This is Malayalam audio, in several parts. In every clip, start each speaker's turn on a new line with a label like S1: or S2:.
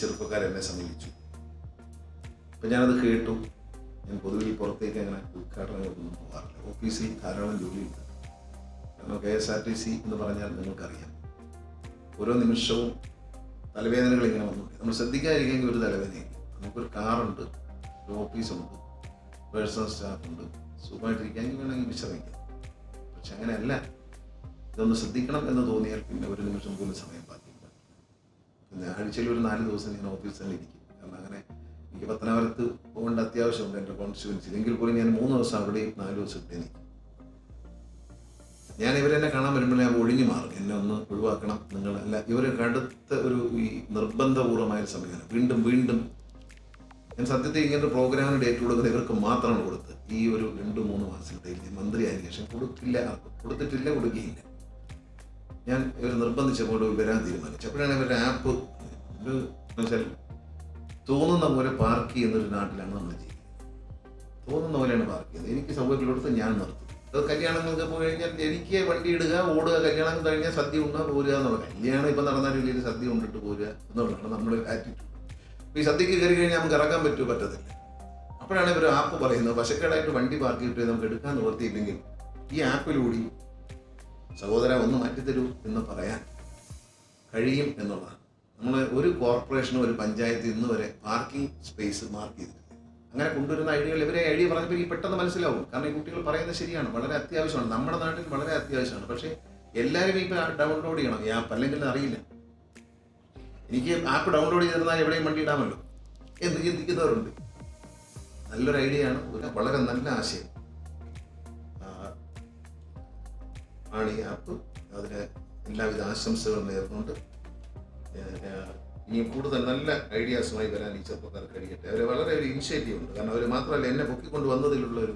S1: ചെറുപ്പക്കാരെന്നെ സമീപിച്ചു. അപ്പം ഞാനത് കേട്ടു. ഞാൻ പൊതുവിൽ പുറത്തേക്ക് അങ്ങനെ ഉദ്ഘാടനങ്ങൾക്കൊന്നും പോകാറില്ല. ഓഫീസിൽ ധാരാളം ജോലിയുണ്ട്. കാരണം KSRTC എന്ന് പറഞ്ഞാൽ നിങ്ങൾക്കറിയാം, ഓരോ നിമിഷവും തലവേദനകൾ ഇങ്ങനെ വന്നുകൊണ്ട് നമ്മൾ ശ്രദ്ധിക്കാതിരിക്കുമെങ്കിൽ ഒരു തലവേദനയില്ല. നമുക്കൊരു കാറുണ്ട്, ഒരു ഓഫീസുണ്ട്, പേഴ്സണൽ സ്റ്റാഫുണ്ട്, സുഖമായിട്ടിരിക്കാമെങ്കിൽ വേണമെങ്കിൽ വിശ്രമിക്കാം. പക്ഷെ അങ്ങനെയല്ല. ഇതൊന്ന് ശ്രദ്ധിക്കണം എന്ന് തോന്നിയാൽ പിന്നെ ഒരു നിമിഷം പോലും സമയം ബാക്കിയില്ല. പിന്നെ ആഴ്ചയിൽ ഒരു 4 ദിവസം ഞാൻ ഓഫീസിൽ തന്നെ ഇരിക്കും. കാരണം അങ്ങനെ എനിക്ക് പത്തനാപുരത്ത് പോകേണ്ട അത്യാവശ്യമുണ്ട് എൻ്റെ കോൺസ്റ്റിറ്റ്യുവൻസിൽ. എങ്കിൽ പോലും ഞാൻ 3 ദിവസം അവിടെയും 4 ദിവസം ഇവിടെ നിൽക്കും. ഞാൻ ഇവരെന്നെ കാണാൻ വരുമ്പോൾ ഞാൻ ഒഴിഞ്ഞു മാറും. എന്നെ ഒന്ന് ഒഴിവാക്കണം നിങ്ങളല്ല. ഇവർ കടുത്ത ഒരു ഈ നിർബന്ധപൂർവമായ സമയമാണ്. വീണ്ടും വീണ്ടും ഞാൻ സത്യത്തിൽ ഇങ്ങനൊരു പ്രോഗ്രാമിന് ഡേറ്റ് കൊടുക്കുന്നത് ഇവർക്ക് മാത്രമാണ് കൊടുത്തത്. ഈ ഒരു 2-3 മാസത്തിനിടയിൽ ഞാൻ മന്ത്രിയായതിനു ശേഷം കൊടുത്തിട്ടില്ല, കൊടുക്കുകയില്ല. ഞാൻ ഇവർ നിർബന്ധിച്ചപ്പോൾ വരാൻ തീരുമാനിച്ചു. അപ്പോഴാണ് ഇവരുടെ ആപ്പ് വെച്ചാൽ തോന്നുന്ന പോലെ പാർക്ക് ചെയ്യുന്നൊരു നാട്ടിലാണ് നമ്മൾ ചെയ്യുന്നത്. തോന്നുന്ന പോലെയാണ് പാർക്ക് ചെയ്യുന്നത്. എനിക്ക് സൗകര്യത്തിലെടുത്ത് ഞാൻ നിർത്തും. അത് കല്യാണങ്ങൾക്ക് പോയി കഴിഞ്ഞാൽ എനിക്ക് വണ്ടി ഇടുക, ഓടുക, കല്യാണം കഴിഞ്ഞാൽ സദ്യ ഉണ്ണുക, പോരുക എന്നുള്ള. കല്യാണം ഇപ്പം നടന്നാലും വലിയൊരു സദ്യ കൊണ്ടിട്ട് പോരുക എന്നുള്ളതാണ് നമ്മുടെ ആറ്റിറ്റ്യൂഡ്. ഈ സദ്യക്ക് കയറി കഴിഞ്ഞാൽ നമുക്ക് ഇറക്കാൻ പറ്റത്തില്ല. അപ്പോഴാണ് ഇവർ ആപ്പ് പറയുന്നത് വശക്കേടായിട്ട് വണ്ടി പാർക്ക് ചെയ്തിട്ട് നമുക്ക് എടുക്കാൻ നിവർത്തിയില്ലെങ്കിൽ ഈ ആപ്പിലൂടെ സഹോദര ഒന്ന് മാറ്റിത്തരൂ എന്ന് പറയാൻ കഴിയും എന്നുള്ളതാണ്. നമ്മൾ ഒരു കോർപ്പറേഷനും ഒരു പഞ്ചായത്തിൽ ഇന്ന് വരെ പാർക്കിംഗ് സ്പേസ് മാർക്ക് ചെയ്തിട്ടില്ല. അങ്ങനെ കൊണ്ടുവരുന്ന ഐഡിയകൾ ഇവരെ ഐഡിയ പറഞ്ഞപ്പോൾ ഈ പെട്ടെന്ന് മനസ്സിലാവും. കാരണം ഈ കുട്ടികൾ പറയുന്നത് ശരിയാണ്, വളരെ അത്യാവശ്യമാണ്, നമ്മുടെ നാട്ടിൽ വളരെ അത്യാവശ്യമാണ്. പക്ഷേ എല്ലാവരും ഇപ്പം ഡൗൺലോഡ് ചെയ്യണം ഈ ആപ്പ്, അല്ലെങ്കിൽ അറിയില്ല. എനിക്ക് ആപ്പ് ഡൗൺലോഡ് ചെയ്തിരുന്നാൽ എവിടെയും വണ്ടി ഇടാമല്ലോ എന്ന് ചിന്തിക്കുന്നവരുണ്ട്. നല്ലൊരു ഐഡിയ ആണ്, വളരെ നല്ല ആശയം ആണ് ഈ ആപ്പ്. അതിന് എല്ലാവിധ ആശംസകളും നേർന്നുകൊണ്ട് ഇനി കൂടുതൽ നല്ല ഐഡിയാസുമായി വരാൻ ഈ ചെറുപ്പക്കാർ കഴിയട്ടെ. അവർ വളരെ ഒരു ഇനിഷ്യേറ്റീവ് ഉണ്ട്. കാരണം അവർ മാത്രമല്ല, എന്നെ പൊക്കിക്കൊണ്ട് വന്നതിലുള്ള ഒരു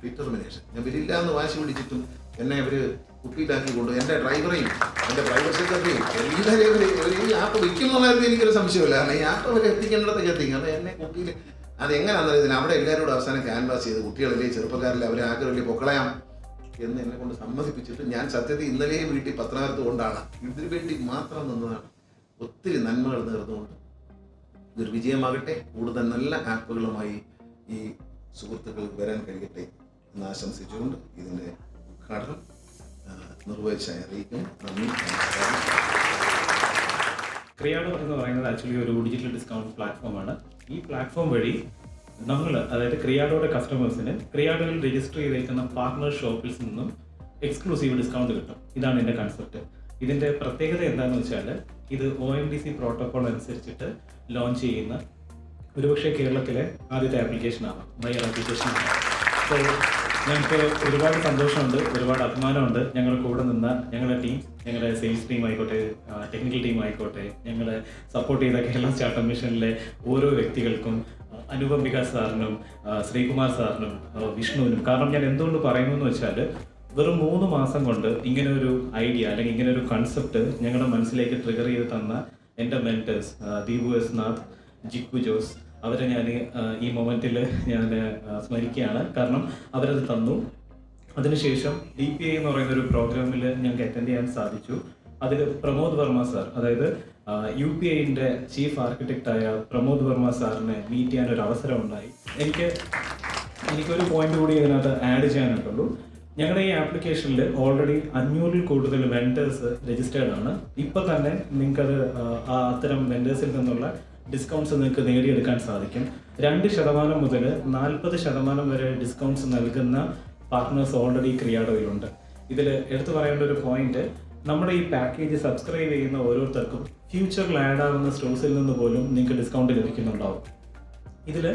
S1: ഡിറ്റർമിനേഷൻ. ഞാൻ വരില്ല എന്ന് വാശി പിടിച്ചിട്ടും എന്നെ അവർ കുപ്പിയിലാക്കി കൊണ്ട് എൻ്റെ ഡ്രൈവറെയും എൻ്റെ പ്രൈവറ്റ് സെക്രട്ടറിയും എല്ലാവരെയും ഈ ആപ്പ് വിൽക്കുന്നുള്ളതായിരുന്നു എനിക്കൊരു സംശയമില്ല. കാരണം ഈ ആപ്പ് അവരെ എത്തിക്കേണ്ടതൊക്കെ എത്തിക്കും. അത് എന്നെ കുപ്പിയിൽ അതെങ്ങനെയാണെന്ന് ഇതിന് അവിടെ എല്ലാവരോടും അവസാനം ക്യാൻവാസ് ചെയ്ത് കുട്ടികളിലെ ചെറുപ്പക്കാരിലെ അവരെ ആഗ്രഹമില്ലേ പൊക്കളയാം എന്ന് എന്നെ കൊണ്ട് സമ്മതിപ്പിച്ചിട്ട് ഞാൻ സത്യത്തിൽ ഇന്നലെയും വീട്ടിൽ പത്തനാപുരത്ത് കൊണ്ടാണ് ഇതിനു വേണ്ടി മാത്രം നിന്നതാണ്. ഒത്തിരി നന്മകൾ നേർന്നുകൊണ്ട് ഇതൊരു വിജയമാകട്ടെ. കൂടുതൽ നല്ല ആപ്പുകളുമായി ഈ സുഹൃത്തുക്കൾ വരാൻ കഴിയട്ടെ എന്ന് ആശംസിച്ചുകൊണ്ട് ഇതിൻ്റെ ഉദ്ഘാടനം നിർവഹിച്ചായി അറിയിക്കുന്നു. നന്ദി, നമസ്കാരം.
S2: ക്രിയാഡോ എന്ന് പറയുന്നത് ആക്ച്വലി ഒരു ഡിജിറ്റൽ ഡിസ്കൗണ്ട് പ്ലാറ്റ്ഫോമാണ്. ഈ പ്ലാറ്റ്ഫോം വഴി നമ്മൾ, അതായത് ക്രിയാഡോയുടെ കസ്റ്റമേഴ്സിന് ക്രിയാഡോയിൽ രജിസ്റ്റർ ചെയ്തേക്കുന്ന പാർട്ട്ണർ ഷോപ്പിൽ നിന്നും എക്സ്ക്ലൂസീവ് ഡിസ്കൗണ്ട് കിട്ടും. ഇതാണ് എൻ്റെ കൺസെപ്റ്റ്. ഇതിൻ്റെ പ്രത്യേകത എന്താണെന്ന് വെച്ചാൽ ഇത് OMDC പ്രോട്ടോകോൾ അനുസരിച്ചിട്ട് ലോഞ്ച് ചെയ്യുന്ന ഒരുപക്ഷെ കേരളത്തിലെ ആദ്യത്തെ ആപ്ലിക്കേഷനാണ്, മൈയർ ആപ്ലിക്കേഷനാണ്. അപ്പോൾ ഞങ്ങൾക്ക് ഒരുപാട് സന്തോഷമുണ്ട്, ഒരുപാട് അഭിമാനമുണ്ട്. ഞങ്ങൾ കൂടെ നിന്ന ഞങ്ങളുടെ ടീം, ഞങ്ങളുടെ സെയിൽസ് ടീം ആയിക്കോട്ടെ, ടെക്നിക്കൽ ടീം ആയിക്കോട്ടെ, ഞങ്ങളെ സപ്പോർട്ട് ചെയ്ത കേരള സ്റ്റാർട്ടപ്പ് മിഷനിലെ ഓരോ വ്യക്തികൾക്കും, അനുപംബിക സാറിനും, ശ്രീകുമാർ സാറിനും, വിഷ്ണുവിനും. കാരണം ഞാൻ എന്തുകൊണ്ട് പറയുന്നു എന്ന് വെച്ചാൽ വെറും 3 മാസം കൊണ്ട് ഇങ്ങനെ ഒരു ഐഡിയ അല്ലെങ്കിൽ ഇങ്ങനെ ഒരു കൺസെപ്റ്റ് ഞങ്ങളുടെ മനസ്സിലേക്ക് ട്രിഗർ ചെയ്ത് തന്ന എൻ്റെ മെൻറ്റേഴ്സ് ദീപു എസ് നാഥ്, ജിക്കു ജോസ്, അവരെ ഞാൻ ഈ മൊമെൻറ്റിൽ ഞാൻ സ്മരിക്കുകയാണ്. കാരണം അവരത് തന്നു. അതിനുശേഷം DPI എന്ന് പറയുന്ന ഒരു പ്രോഗ്രാമിൽ ഞങ്ങൾക്ക് അറ്റൻഡ് ചെയ്യാൻ സാധിച്ചു. അതിൽ പ്രമോദ് വർമ്മ സാർ, അതായത് UPIൻ്റെ ചീഫ് ആർക്കിടെക്റ്റായ പ്രമോദ് വർമ്മ സാറിനെ മീറ്റ് ചെയ്യാൻ ഒരു അവസരം ഉണ്ടായി. എനിക്കൊരു പോയിന്റ് കൂടി ഇതിനകത്ത് ആഡ് ചെയ്യാനുള്ളൂ. ഞങ്ങളുടെ ഈ ആപ്ലിക്കേഷനിൽ ഓൾറെഡി 500-ൽ കൂടുതൽ വെൻഡേഴ്സ് രജിസ്റ്റേർഡ് ആണ്. ഇപ്പോൾ തന്നെ നിങ്ങൾക്കത് അത്തരം വെൻഡേഴ്സിൽ നിന്നുള്ള ഡിസ്കൗണ്ട്സ് നിങ്ങൾക്ക് നേടിയെടുക്കാൻ സാധിക്കും. 2% മുതൽ 40% വരെ ഡിസ്കൗണ്ട്സ് നൽകുന്ന പാർട്ട്നേഴ്സ് ഓൾറെഡി ക്രിയാഡോയിലുണ്ട്. ഇതിൽ എടുത്തു പറയേണ്ട ഒരു പോയിന്റ്, നമ്മുടെ ഈ പാക്കേജ് സബ്സ്ക്രൈബ് ചെയ്യുന്ന ഓരോരുത്തർക്കും ഫ്യൂച്ചറിൽ ആഡ് ആവുന്ന സ്റ്റോഴ്സിൽ നിന്ന് പോലും നിങ്ങൾക്ക് ഡിസ്കൗണ്ട് ലഭിക്കുന്നുണ്ടാവും. ഇതിൽ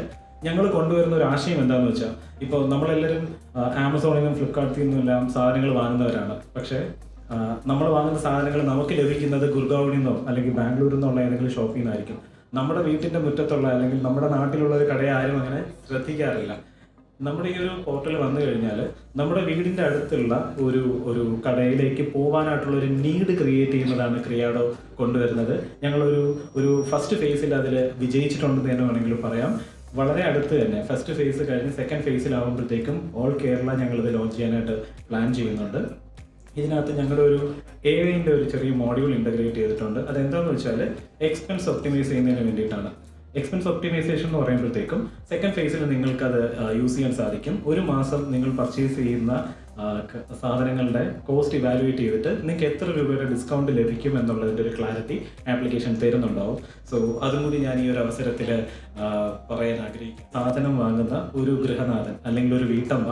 S2: ഞങ്ങൾ കൊണ്ടുവരുന്ന ഒരു ആശയം എന്താണെന്ന് വെച്ചാൽ, ഇപ്പോൾ നമ്മളെല്ലാവരും ആമസോണിൽ നിന്നും ഫ്ലിപ്കാർട്ടിൽ നിന്നെല്ലാം സാധനങ്ങൾ വാങ്ങുന്നവരാണ്. പക്ഷേ നമ്മൾ വാങ്ങുന്ന സാധനങ്ങൾ നമുക്ക് ലഭിക്കുന്നത് ഗുർഗാവിൽ നിന്നോ അല്ലെങ്കിൽ ബാംഗ്ലൂരിൽ നിന്നുള്ള ഏതെങ്കിലും ഷോപ്പിൽ നിന്നായിരിക്കും. നമ്മുടെ വീട്ടിൻ്റെ മുറ്റത്തുള്ള അല്ലെങ്കിൽ നമ്മുടെ നാട്ടിലുള്ള ഒരു കടയെ ആരും അങ്ങനെ ശ്രദ്ധിക്കാറില്ല. നമ്മുടെ ഈ ഒരു പോർട്ടൽ വന്നു കഴിഞ്ഞാൽ നമ്മുടെ വീടിൻ്റെ അടുത്തുള്ള ഒരു കടയിലേക്ക് പോകാനായിട്ടുള്ള ഒരു നീഡ് ക്രിയേറ്റ് ചെയ്യുന്നതാണ് ക്രിയാഡോ കൊണ്ടുവരുന്നത്. ഞങ്ങളൊരു ഫസ്റ്റ് ഫേസിൽ അതിൽ വിജയിച്ചിട്ടുണ്ടെന്ന് തന്നെ വേണമെങ്കിൽ പറയാം. വളരെ അടുത്ത് തന്നെ ഫസ്റ്റ് ഫേസ് കഴിഞ്ഞ് സെക്കൻഡ് ഫേസിലാവുമ്പോഴത്തേക്കും ഓൾ കേരള ഞങ്ങളിത് ലോഞ്ച് ചെയ്യാനായിട്ട് പ്ലാൻ ചെയ്യുന്നുണ്ട്. ഇതിനകത്ത് ഞങ്ങളുടെ ഒരു AI-ൻ്റെ ഒരു ചെറിയ മോഡ്യൂൾ ഇൻ്റഗ്രേറ്റ് ചെയ്തിട്ടുണ്ട്. അതെന്താണെന്ന് വെച്ചാൽ എക്സ്പെൻസ് ഒപ്റ്റിമൈസ് ചെയ്യുന്നതിന് വേണ്ടിയിട്ടാണ്. എക്സ്പെൻസ് ഒപ്റ്റിമൈസേഷൻ എന്ന് പറയുമ്പോഴത്തേക്കും സെക്കൻഡ് ഫേസിൽ നിങ്ങൾക്കത് യൂസ് ചെയ്യാൻ സാധിക്കും. ഒരു മാസം നിങ്ങൾ പർച്ചേസ് ചെയ്യുന്ന സാധനങ്ങളുടെ കോസ്റ്റ് ഇവാലുവേറ്റ് ചെയ്തിട്ട് നിങ്ങൾക്ക് എത്ര രൂപയുടെ ഡിസ്കൗണ്ട് ലഭിക്കും എന്നുള്ളതിൻ്റെ ഒരു ക്ലാരിറ്റി ആപ്ലിക്കേഷൻ തരുന്നുണ്ടാവും. സോ അതും കൂടി ഞാൻ ഈ ഒരു അവസരത്തിൽ പറയാൻ ആഗ്രഹിക്കും. സാധനം വാങ്ങുന്ന ഒരു ഗൃഹനാഥൻ അല്ലെങ്കിൽ ഒരു വീട്ടമ്മ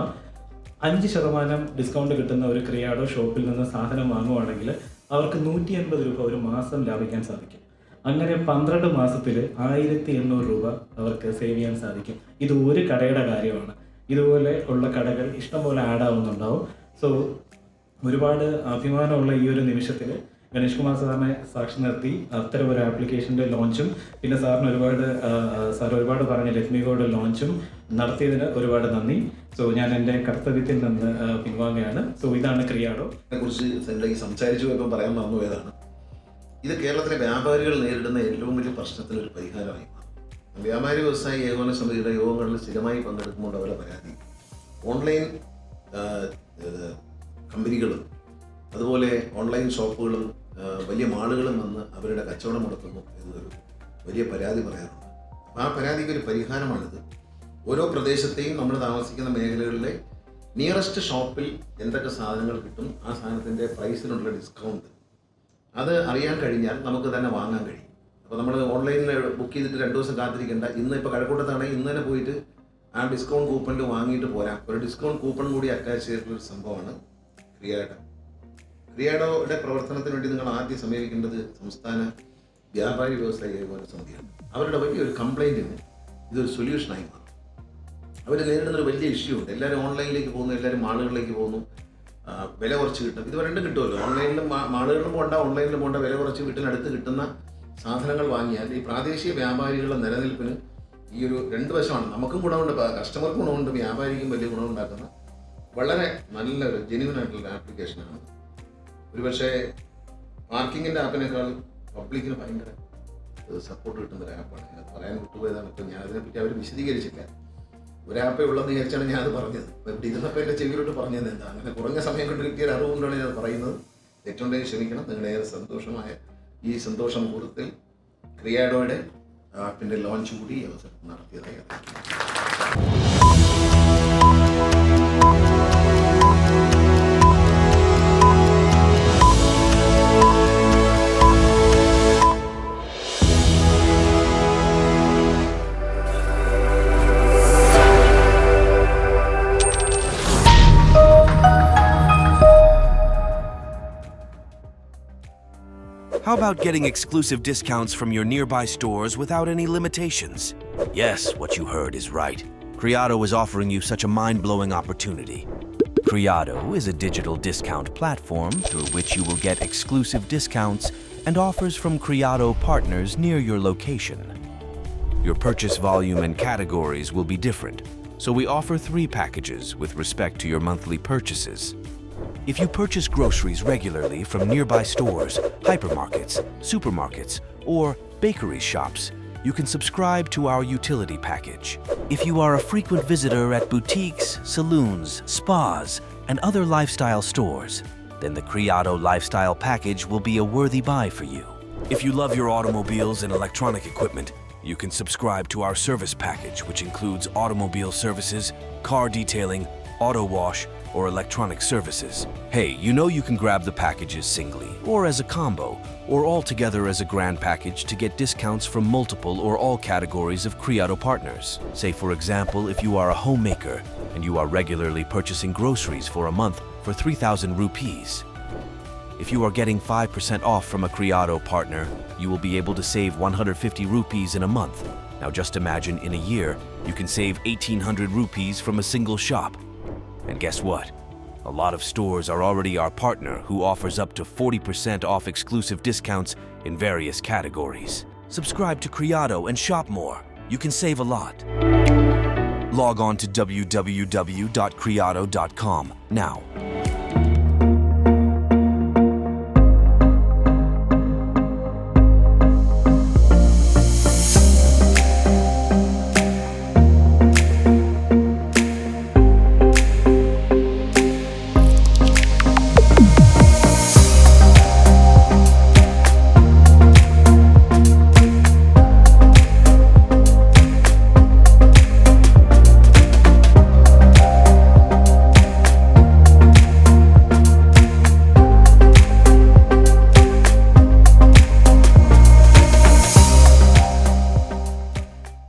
S2: 5% ഡിസ്കൗണ്ട് കിട്ടുന്ന ഒരു ക്രിയാഡോ ഷോപ്പിൽ നിന്ന് സാധനം വാങ്ങുവാണെങ്കിൽ അവർക്ക് 180 രൂപ ഒരു മാസം ലാഭിക്കാൻ സാധിക്കും. അങ്ങനെ 12 മാസത്തിൽ 1800 രൂപ അവർക്ക് സേവ് ചെയ്യാൻ സാധിക്കും. ഇത് ഒരു കടയുടെ കാര്യമാണ്. ഇതുപോലെ ഉള്ള കടകൾ ഇഷ്ടംപോലെ ആഡ് ആവുന്നുണ്ടാവും. സോ ഒരുപാട് അഭിമാനമുള്ള ഈ ഒരു നിമിഷത്തിൽ ഗണേഷ് കുമാർ സാറിനെ സാക്ഷി നിർത്തി അത്തരം ഒരു ആപ്ലിക്കേഷൻ്റെ ലോഞ്ചും പിന്നെ സാർ ഒരുപാട് പറഞ്ഞ ലെറ്റ്മിഗോയുടെ ലോഞ്ചും നടത്തിയതിന് ഒരുപാട് നന്ദി. സോ ഞാൻ എൻ്റെ കർത്തവ്യത്തിൽ നിന്ന് പിൻവാങ്ങുകയാണ്. സോ ഇതാണ് ക്രിയാഡോ.
S1: ഇതിനെക്കുറിച്ച് സംസാരിച്ചു പോയപ്പോൾ പറയാൻ മറന്നുപോയതാണ്. ഇത് കേരളത്തിലെ വ്യാപാരികൾ നേരിടുന്ന ഏറ്റവും വലിയ പ്രശ്നത്തിനൊരു പരിഹാരമായി മാറും. വ്യാപാരി വ്യവസായ ഏകോപന സമിതിയുടെ യോഗങ്ങളിൽ സ്ഥിരമായി പങ്കെടുക്കുമ്പോൾ അവരെ പരാതി ഓൺലൈൻ കമ്പനികളും അതുപോലെ ഓൺലൈൻ ഷോപ്പുകളും വലിയ മാളുകളും വന്ന് അവരുടെ കച്ചവടം മുടക്കുന്നു എന്നൊരു വലിയ പരാതി പറയാറുണ്ട്. അപ്പോൾ ആ പരാതിക്ക് ഒരു പരിഹാരമാണിത്. ഓരോ പ്രദേശത്തെയും നമ്മൾ താമസിക്കുന്ന മേഖലകളിലെ നിയറസ്റ്റ് ഷോപ്പിൽ എന്തൊക്കെ സാധനങ്ങൾ കിട്ടും, ആ സാധനത്തിൻ്റെ പ്രൈസിനുള്ള ഡിസ്കൗണ്ട് അത് അറിയാൻ കഴിഞ്ഞാൽ നമുക്ക് തന്നെ വാങ്ങാൻ കഴിയും. അപ്പോൾ നമ്മൾ ഓൺലൈനിൽ ബുക്ക് ചെയ്തിട്ട് 2 ദിവസം കാത്തിരിക്കേണ്ട. ഇന്ന് ഇപ്പോൾ കഴക്കൂട്ടത്താണെങ്കിൽ ഇന്ന് തന്നെ പോയിട്ട് ആ ഡിസ്കൗണ്ട് കൂപ്പണിൽ വാങ്ങിയിട്ട് പോരാം. ഒരു ഡിസ്കൗണ്ട് കൂപ്പൺ കൂടി അറ്റാച്ച് ചെയ്തിട്ടുള്ളൊരു സംഭവമാണ് ക്രിയാഡോ. ക്രിയാഡോയുടെ പ്രവർത്തനത്തിന് വേണ്ടി നിങ്ങൾ ആദ്യം സമീപിക്കേണ്ടത് സംസ്ഥാന വ്യാപാരി വ്യവസായ ഏകോപന സമിതിയാണ്. അവരുടെ വലിയൊരു കംപ്ലൈൻറ്റിന് ഇതൊരു സൊല്യൂഷനായി മാറും. അവർ നേരിടുന്നൊരു വലിയ ഇഷ്യൂ ഉണ്ട്. എല്ലാവരും ഓൺലൈനിലേക്ക് പോകുന്നു, എല്ലാവരും മാളുകളിലേക്ക് പോകുന്നു, വില കുറച്ച് കിട്ടും. ഇത് രണ്ടും കിട്ടുമല്ലോ. ഓൺലൈനിലും മാളുകളിലും പോകണ്ട, ഓൺലൈനിലും പോകണ്ട, വില കുറച്ച് വീട്ടിനടുത്ത് കിട്ടുന്ന സാധനങ്ങൾ വാങ്ങിയാൽ ഈ പ്രാദേശിക വ്യാപാരികളുടെ നിലനിൽപ്പിന് ഈ ഒരു 2 വശമാണ്. നമുക്കും ഗുണമുണ്ട്, കസ്റ്റമർക്കും ഗുണമുണ്ട്, വ്യാപാരിക്കും വലിയ ഗുണമുണ്ടാക്കുന്ന വളരെ നല്ലൊരു ജെന്യുവൻ ആയിട്ടുള്ള ആപ്ലിക്കേഷനാണ്. ഒരുപക്ഷെ പാർക്കിങ്ങിൻ്റെ ആപ്പിനേക്കാൾ പബ്ലിക്കിന് ഭയങ്കര സപ്പോർട്ട് കിട്ടുന്ന ഒരു ആപ്പാണ്. ഞാനത് പറയാൻ വിട്ടുപോയതാണ്. ഇപ്പോൾ ഞാൻ അതിനെപ്പറ്റി അവർ വിശദീകരിച്ചില്ല. ഒരു ആപ്പേ ഉള്ളതെന്ന് വിചാരിച്ചാണ് ഞാനത് പറഞ്ഞത്. ഇവിടെ ഇരുന്നപ്പോൾ എൻ്റെ ചെവിയിലോട്ട് പറഞ്ഞത് എന്താ, അങ്ങനെ കുറഞ്ഞ സമയം കൊണ്ട് കിട്ടിയ അറിവുകൊണ്ടാണ് ഞാൻ പറയുന്നത്. തെറ്റുണ്ടെങ്കിൽ ക്ഷമിക്കണം. നിങ്ങളുടെ ഏറെ സന്തോഷമായ ഈ സന്തോഷ മുഹൂർത്തത്തിൽ ക്രിയാഡോയുടെ ആപ്പിൻ്റെ ലോഞ്ച് കൂടി അവസരം നടത്തിയതായി അറിയിക്കുന്നു.
S3: How about getting exclusive discounts from your nearby stores without any limitations? Yes, what you heard is right. Criado is offering you such a mind-blowing opportunity. Criado is a digital discount platform through which you will get exclusive discounts and offers from Criado partners near your location. Your purchase volume and categories will be different, so we offer 3 packages with respect to your monthly purchases. If you purchase groceries regularly from nearby stores, hypermarkets, supermarkets, or bakery shops, you can subscribe to our utility package. If you are a frequent visitor at boutiques, saloons, spas, and other lifestyle stores, then the Criado Lifestyle Package will be a worthy buy for you. If you love your automobiles and electronic equipment, you can subscribe to our service package, which includes automobile services, car detailing, auto wash, or electronic services. Hey, you know you can grab the packages singly, or as a combo, or all together as a grand package to get discounts from multiple or all categories of Criado partners. Say for example, if you are a homemaker and you are regularly purchasing groceries for a month for 3,000 rupees. If you are getting 5% off from a Criado partner, you will be able to save 150 rupees in a month. Now just imagine in a year, you can save 1,800 rupees from a single shop. And guess what? A lot of stores are already our partner who offers up to 40% off exclusive discounts in various categories. Subscribe to Criado and shop more. You can save a lot. Log on to www.criado.com now.